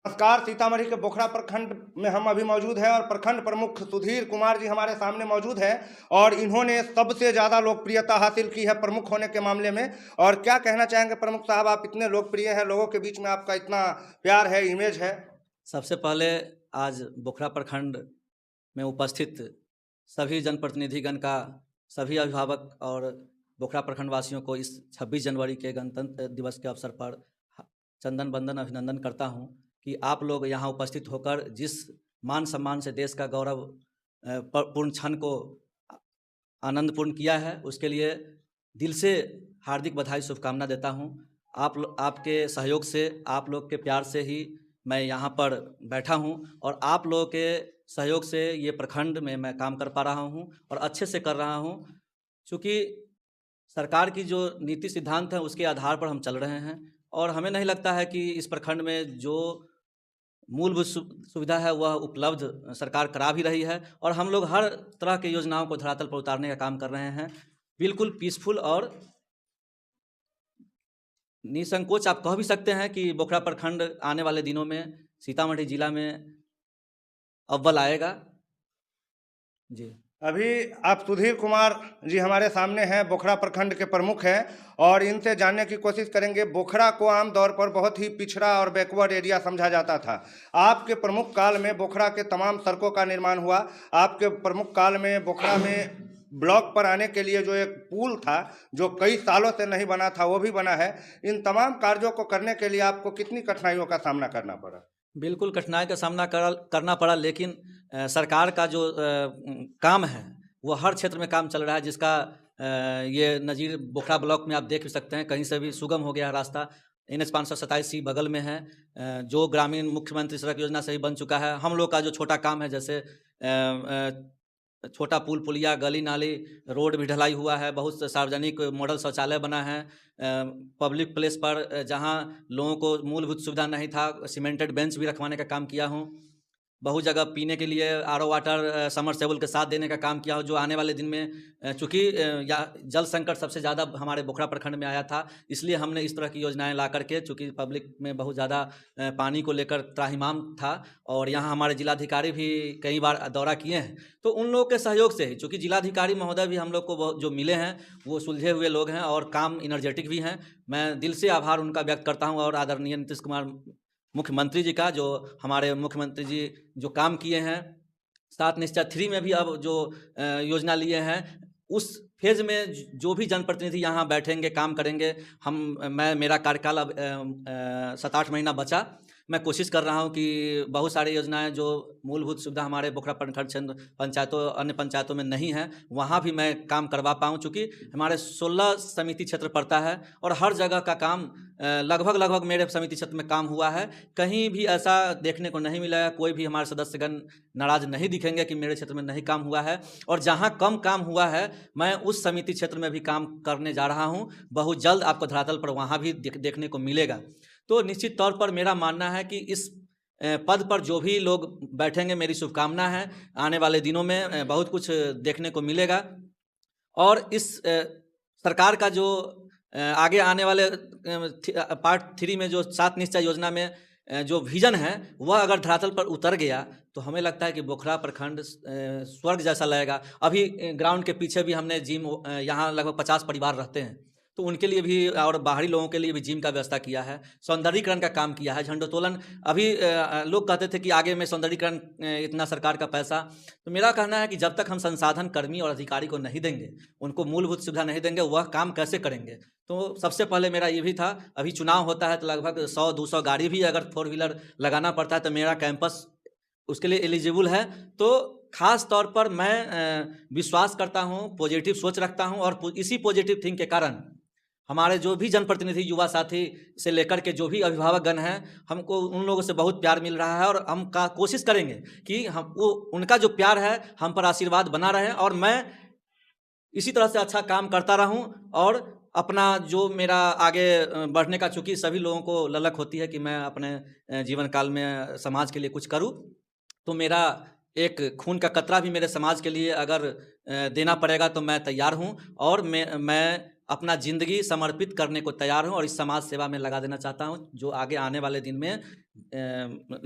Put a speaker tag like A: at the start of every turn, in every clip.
A: नमस्कार। सीतामढ़ी के बोखरा प्रखंड में हम अभी मौजूद हैं और प्रखंड प्रमुख सुधीर कुमार जी हमारे सामने मौजूद हैं और इन्होंने सबसे ज़्यादा लोकप्रियता हासिल की है प्रमुख होने के मामले में। और क्या कहना चाहेंगे प्रमुख साहब, आप इतने लोकप्रिय हैं, लोगों के बीच में आपका इतना प्यार है, इमेज है।
B: सबसे पहले आज बोखरा प्रखंड में उपस्थित सभी जनप्रतिनिधिगण का, सभी अभिभावक और बोखरा प्रखंड वासियों को इस 26 जनवरी के गणतंत्र दिवस के अवसर पर चंदन बंदन अभिनंदन करता हूं कि आप लोग यहां उपस्थित होकर जिस मान सम्मान से देश का गौरव पूर्ण क्षण को आनंदपूर्ण किया है, उसके लिए दिल से हार्दिक बधाई शुभकामना देता हूं। आपके सहयोग से, आप लोग के प्यार से ही मैं यहाँ पर बैठा हूँ और आप लोगों के सहयोग से ये प्रखंड में मैं काम कर पा रहा हूँ और अच्छे से कर रहा हूँ। चूँकि सरकार की जो नीति सिद्धांत है उसके आधार पर हम चल रहे हैं और हमें नहीं लगता है कि इस प्रखंड में जो मूलभूत सुविधा है वह उपलब्ध सरकार करा भी रही है और हम लोग हर तरह की योजनाओं को धरातल पर उतारने का काम कर रहे हैं। बिल्कुल पीसफुल और निसंकोच आप कह भी सकते हैं कि बोखरा प्रखंड आने वाले दिनों में सीतामढ़ी जिला में अव्वल आएगा। जी।
A: अभी आप सुधीर कुमार जी हमारे सामने हैं, बोखरा प्रखंड के प्रमुख हैं और इनसे जानने की कोशिश करेंगे। बोखरा को आमतौर पर बहुत ही पिछड़ा और बैकवर्ड एरिया समझा जाता था। आपके प्रमुख काल में बोखरा के तमाम सड़कों का निर्माण हुआ। आपके प्रमुख काल में बोखरा में ब्लॉक पर आने के लिए जो एक पुल था, जो कई सालों से नहीं बना था, वो भी बना है। इन तमाम कार्यों को करने के लिए आपको कितनी कठिनाइयों का सामना करना पड़ा?
B: बिल्कुल कठिनाई का सामना करना पड़ा, लेकिन सरकार का जो काम है वो हर क्षेत्र में काम चल रहा है, जिसका ये नज़ीर बोखरा ब्लॉक में आप देख भी सकते हैं। कहीं से भी सुगम हो गया रास्ता। NH 527 बगल में है, जो ग्रामीण मुख्यमंत्री सड़क योजना से ही बन चुका है। हम लोग का जो छोटा काम है, जैसे छोटा पुल पुलिया, गली नाली, रोड भी ढलाई हुआ है, बहुत से सार्वजनिक मॉडल शौचालय बना है। पब्लिक प्लेस पर जहां लोगों को मूलभूत सुविधा नहीं था, सीमेंटेड बेंच भी रखवाने का काम किया हूं। बहुत जगह पीने के लिए RO वाटर समरसेबल के साथ देने का काम किया हो, जो आने वाले दिन में चूँकि जल संकट सबसे ज़्यादा हमारे बोखरा प्रखंड में आया था, इसलिए हमने इस तरह की योजनाएं ला करके, चूँकि पब्लिक में बहुत ज़्यादा पानी को लेकर त्राहिमाम था और यहाँ हमारे जिलाधिकारी भी कई बार दौरा किए हैं, तो उन लोगों के सहयोग से ही, चूँकि जिलाधिकारी महोदय भी हम लोग को जो मिले हैं वो सुलझे हुए लोग हैं और काम इनर्जेटिक भी हैं। मैं दिल से आभार उनका व्यक्त करता हूँ और आदरणीय नीतीश कुमार मुख्यमंत्री जी का, जो हमारे मुख्यमंत्री जी जो काम किए हैं। 7 निश्चय 3 में भी अब जो योजना लिए हैं, उस फेज़ में जो भी जनप्रतिनिधि यहाँ बैठेंगे, काम करेंगे। मेरा कार्यकाल अब 7-8 महीना बचा। मैं कोशिश कर रहा हूँ कि बहुत सारी योजनाएं जो मूलभूत सुविधा हमारे बोखरा प्रखंड क्षेत्र पंचायतों, अन्य पंचायतों में नहीं है, वहाँ भी मैं काम करवा पाऊँ। चूँकि हमारे 16 समिति क्षेत्र पड़ता है और हर जगह का काम लगभग मेरे समिति क्षेत्र में काम हुआ है। कहीं भी ऐसा देखने को नहीं मिला है, कोई भी हमारे सदस्यगण नाराज़ नहीं दिखेंगे कि मेरे क्षेत्र में नहीं काम हुआ है। और जहाँ कम काम हुआ है, मैं उस समिति क्षेत्र में भी काम करने जा रहा हूँ। बहुत जल्द आपको धरातल पर वहाँ भी देखने को मिलेगा। तो निश्चित तौर पर मेरा मानना है कि इस पद पर जो भी लोग बैठेंगे, मेरी शुभकामना है, आने वाले दिनों में बहुत कुछ देखने को मिलेगा। और इस सरकार का जो आगे आने वाले पार्ट 3 में जो 7 निश्चय योजना में जो विजन है, वह अगर धरातल पर उतर गया तो हमें लगता है कि बोखरा प्रखंड स्वर्ग जैसा लगेगा। अभी ग्राउंड के पीछे भी हमने जिम, यहाँ लगभग 50 परिवार रहते हैं, तो उनके लिए भी और बाहरी लोगों के लिए भी जिम का व्यवस्था किया है। सौंदर्यीकरण का काम किया है, झंडोत्तोलन। अभी लोग कहते थे कि आगे में सौंदर्यीकरण, इतना सरकार का पैसा। तो मेरा कहना है कि जब तक हम संसाधन कर्मी और अधिकारी को नहीं देंगे, उनको मूलभूत सुविधा नहीं देंगे, वह काम कैसे करेंगे। तो सबसे पहले मेरा ये भी था, अभी चुनाव होता है तो लगभग 100-200 गाड़ी भी अगर 4 व्हीलर लगाना पड़ता है, तो मेरा कैंपस उसके लिए एलिजिबल है। तो खास तौर पर मैं विश्वास करता हूँ, पॉजिटिव सोच रखता हूँ और इसी पॉजिटिव थिंक के कारण हमारे जो भी जनप्रतिनिधि, युवा साथी से लेकर के जो भी अभिभावकगण हैं, हमको उन लोगों से बहुत प्यार मिल रहा है और हम कोशिश करेंगे कि उनका जो प्यार है हम पर आशीर्वाद बना रहे और मैं इसी तरह से अच्छा काम करता रहूं और अपना जो मेरा आगे बढ़ने का, चूँकि सभी लोगों को ललक होती है कि मैं अपने जीवन काल में समाज के लिए कुछ करूं, तो मेरा एक खून का कतरा भी मेरे समाज के लिए अगर देना पड़ेगा तो मैं तैयार हूं। और मैं अपना ज़िंदगी समर्पित करने को तैयार हूँ और इस समाज सेवा में लगा देना चाहता हूँ, जो आगे आने वाले दिन में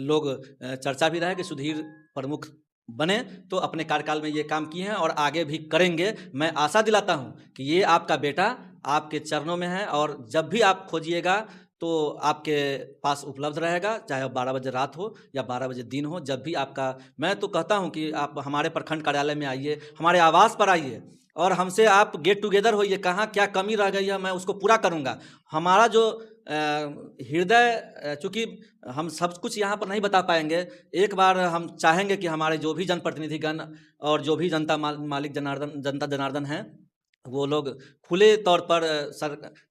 B: लोग चर्चा भी रहे कि सुधीर प्रमुख बने तो अपने कार्यकाल में ये काम किए हैं और आगे भी करेंगे। मैं आशा दिलाता हूँ कि ये आपका बेटा आपके चरणों में है और जब भी आप खोजिएगा तो आपके पास उपलब्ध रहेगा, चाहे 12 बजे रात हो या 12 बजे दिन हो। जब भी आपका, मैं तो कहता हूँ कि आप हमारे प्रखंड कार्यालय में आइए, हमारे आवास पर आइए और हमसे आप गेट टुगेदर होइए। कहाँ क्या कमी रह गई है मैं उसको पूरा करूँगा। हमारा जो हृदय, चूँकि हम सब कुछ यहाँ पर नहीं बता पाएंगे, एक बार हम चाहेंगे कि हमारे जो भी जनप्रतिनिधिगण और जो भी जनता जनार्दन हैं, वो लोग खुले तौर पर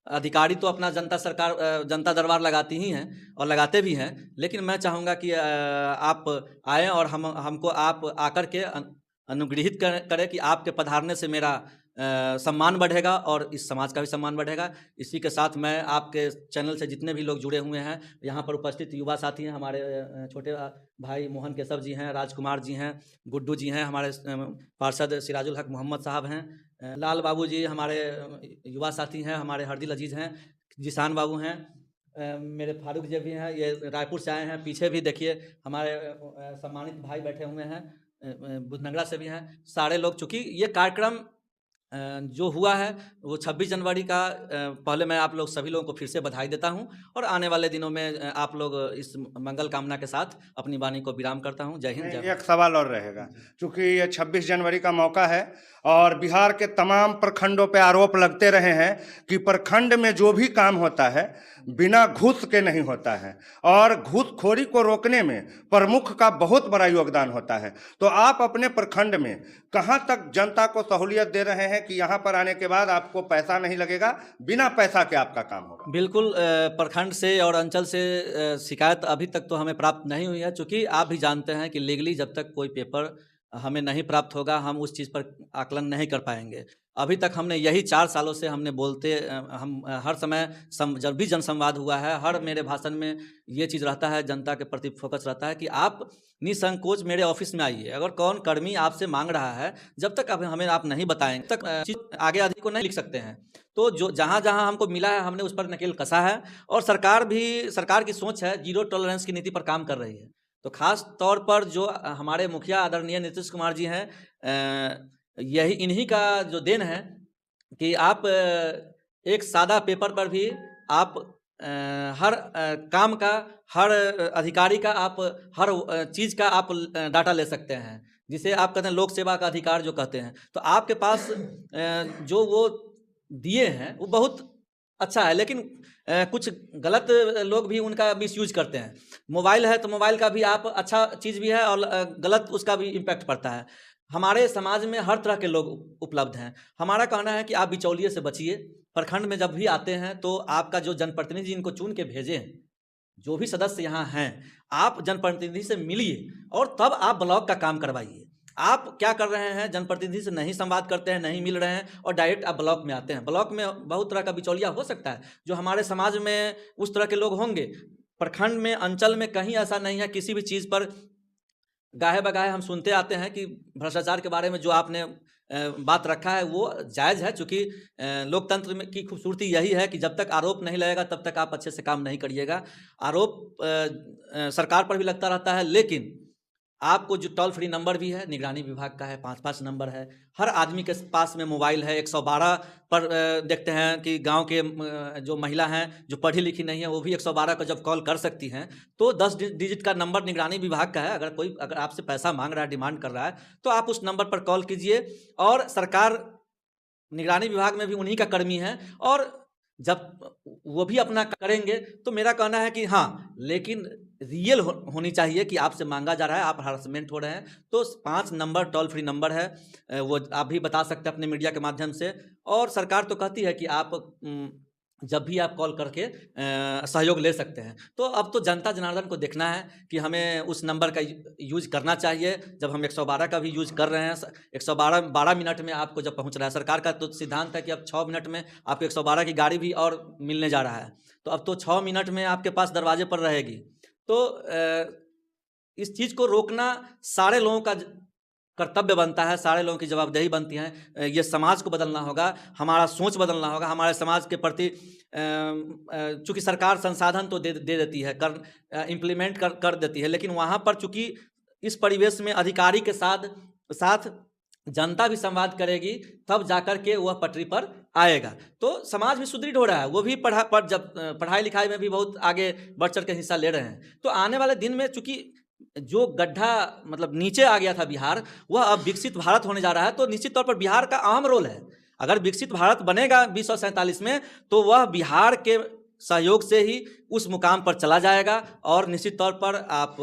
B: अधिकारी तो अपना जनता दरबार लगाती ही हैं और लगाते भी हैं, लेकिन मैं चाहूँगा कि आप आएँ और हमको आप आकर के अनुग्रहित करें कि आपके पधारने से मेरा सम्मान बढ़ेगा और इस समाज का भी सम्मान बढ़ेगा। इसी के साथ मैं आपके चैनल से जितने भी लोग जुड़े हुए हैं, यहाँ पर उपस्थित युवा साथी हैं, हमारे छोटे भाई मोहन केशव जी हैं, राजकुमार जी हैं, गुड्डू जी हैं, हमारे पार्षद सिराजुल हक मोहम्मद साहब हैं, लाल बाबू जी हमारे युवा साथी हैं, हमारे हरदिल अजीज़ हैं, जिसान बाबू हैं, मेरे फारूक जी भी हैं, ये रायपुर से आए हैं। पीछे भी देखिए हमारे सम्मानित भाई बैठे हुए हैं, बुधनगरा से भी हैं। सारे लोग, चूँकि ये कार्यक्रम जो हुआ है वो 26 जनवरी का, पहले मैं आप लोग सभी लोगों को फिर से बधाई देता हूं और आने वाले दिनों में आप लोग इस मंगल कामना के साथ अपनी वाणी को विराम करता हूं। जय हिंद, जय भारत।
A: एक सवाल और रहेगा, क्योंकि ये 26 जनवरी का मौका है और बिहार के तमाम प्रखंडों पे आरोप लगते रहे हैं कि प्रखंड में जो भी काम होता है बिना घूस के नहीं होता है और घूसखोरी को रोकने में प्रमुख का बहुत बड़ा योगदान होता है। तो आप अपने प्रखंड में कहां तक जनता को सहूलियत दे रहे हैं कि यहां पर आने के बाद आपको पैसा नहीं लगेगा, बिना पैसा के आपका काम होगा?
B: बिल्कुल, प्रखंड से और अंचल से शिकायत अभी तक तो हमें प्राप्त नहीं हुई है, चूँकि आप भी जानते हैं कि लीगली जब तक कोई पेपर हमें नहीं प्राप्त होगा हम उस चीज़ पर आकलन नहीं कर पाएंगे। अभी तक हमने यही 4 सालों से हमने बोलते, हम हर समय जब भी जनसंवाद हुआ है, हर मेरे भाषण में ये चीज़ रहता है, जनता के प्रति फोकस रहता है कि आप निसंकोच मेरे ऑफिस में आइए। अगर कौन कर्मी आपसे मांग रहा है, जब तक हमें आप नहीं बताएंगे तब तक चीज़ आगे अधिक को नहीं लिख सकते हैं। तो जो जहाँ हमको मिला है हमने उस पर नकेल कसा है और सरकार की सोच है, जीरो टॉलरेंस की नीति पर काम कर रही है। तो खास तौर पर जो हमारे मुखिया आदरणीय नीतीश कुमार जी हैं, यही इन्हीं का जो देन है कि आप एक सादा पेपर पर भी आप हर काम का, हर अधिकारी का, आप हर चीज़ का आप डाटा ले सकते हैं, जिसे आप कहते हैं लोक सेवा का अधिकार जो कहते हैं। तो आपके पास जो वो दिए हैं वो बहुत अच्छा है, लेकिन कुछ गलत लोग भी उनका मिसयूज करते हैं। मोबाइल है तो मोबाइल का भी आप अच्छा चीज़ भी है और गलत उसका भी इम्पैक्ट पड़ता है। हमारे समाज में हर तरह के लोग उपलब्ध हैं। हमारा कहना है कि आप बिचौलिए से बचिए। प्रखंड में जब भी आते हैं तो आपका जो जनप्रतिनिधि इनको चुन के भेजे हैं, जो भी सदस्य यहाँ हैं, आप जनप्रतिनिधि से मिलिए और तब आप ब्लॉक का काम करवाइए। आप क्या कर रहे हैं, जनप्रतिनिधि से नहीं संवाद करते हैं, नहीं मिल रहे हैं और डायरेक्ट आप ब्लॉक में आते हैं। ब्लॉक में बहुत तरह का बिचौलिया हो सकता है, जो हमारे समाज में उस तरह के लोग होंगे। प्रखंड में, अंचल में कहीं ऐसा नहीं है। किसी भी चीज़ पर गाहे बगाहे हम सुनते आते हैं कि भ्रष्टाचार के बारे में जो आपने बात रखा है वो जायज़ है, चूँकि लोकतंत्र में की खूबसूरती यही है कि जब तक आरोप नहीं लगेगा तब तक आप अच्छे से काम नहीं करिएगा। आरोप सरकार पर भी लगता रहता है, लेकिन आपको जो टोल फ्री नंबर भी है, निगरानी विभाग का है, 5-5 नंबर है। हर आदमी के पास में मोबाइल है। 112 पर देखते हैं कि गांव के जो महिला हैं जो पढ़ी लिखी नहीं है वो भी 112 का जब कॉल कर सकती हैं। तो 10 डिजिट का नंबर निगरानी विभाग का है। अगर आपसे पैसा मांग रहा है, डिमांड कर रहा है, तो आप उस नंबर पर कॉल कीजिए। और सरकार, निगरानी विभाग में भी उन्हीं का कर्मी है और जब वो भी अपना करेंगे तो मेरा कहना है कि हाँ, लेकिन रियल होनी चाहिए कि आपसे मांगा जा रहा है, आप हरासमेंट हो रहे हैं। तो 5 नंबर टोल फ्री नंबर है, वो आप भी बता सकते हैं अपने मीडिया के माध्यम से। और सरकार तो कहती है कि आप जब भी आप कॉल करके सहयोग ले सकते हैं। तो अब तो जनता जनार्दन को देखना है कि हमें उस नंबर का यूज करना चाहिए। जब हम 112 का भी यूज कर रहे हैं, 12 मिनट में आपको जब पहुंच रहा है, सरकार का तो सिद्धांत है कि अब 6 मिनट में आपको 112 की गाड़ी भी और मिलने जा रहा है। तो अब तो 6 मिनट में आपके पास दरवाजे पर रहेगी। तो इस चीज़ को रोकना सारे लोगों का कर्तव्य बनता है, सारे लोगों की जवाबदेही बनती है। ये समाज को बदलना होगा, हमारा सोच बदलना होगा, हमारे समाज के प्रति चूँकि सरकार संसाधन तो दे देती है, इम्प्लीमेंट कर देती है, लेकिन वहाँ पर चूँकि इस परिवेश में अधिकारी के साथ जनता भी संवाद करेगी, तब जाकर के वह पटरी पर आएगा। तो समाज भी सुदृढ़ हो रहा है, वो भी पढ़ाई लिखाई में भी बहुत आगे बढ़ चढ़ के हिस्सा ले रहे हैं। तो आने वाले दिन में चूँकि जो गड्ढा मतलब नीचे आ गया था बिहार, वह अब विकसित भारत होने जा रहा है, तो निश्चित तौर पर बिहार का अहम रोल है। अगर विकसित भारत बनेगा 2047 में, तो वह बिहार के सहयोग से ही उस मुकाम पर चला जाएगा, और निश्चित तौर पर आप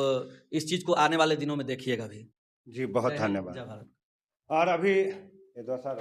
B: इस चीज़ को आने वाले दिनों में देखिएगा भी।
A: जी बहुत
B: जय हिंद,
A: धन्यवाद।
B: जय भारत।
A: और अभी ये दूसरा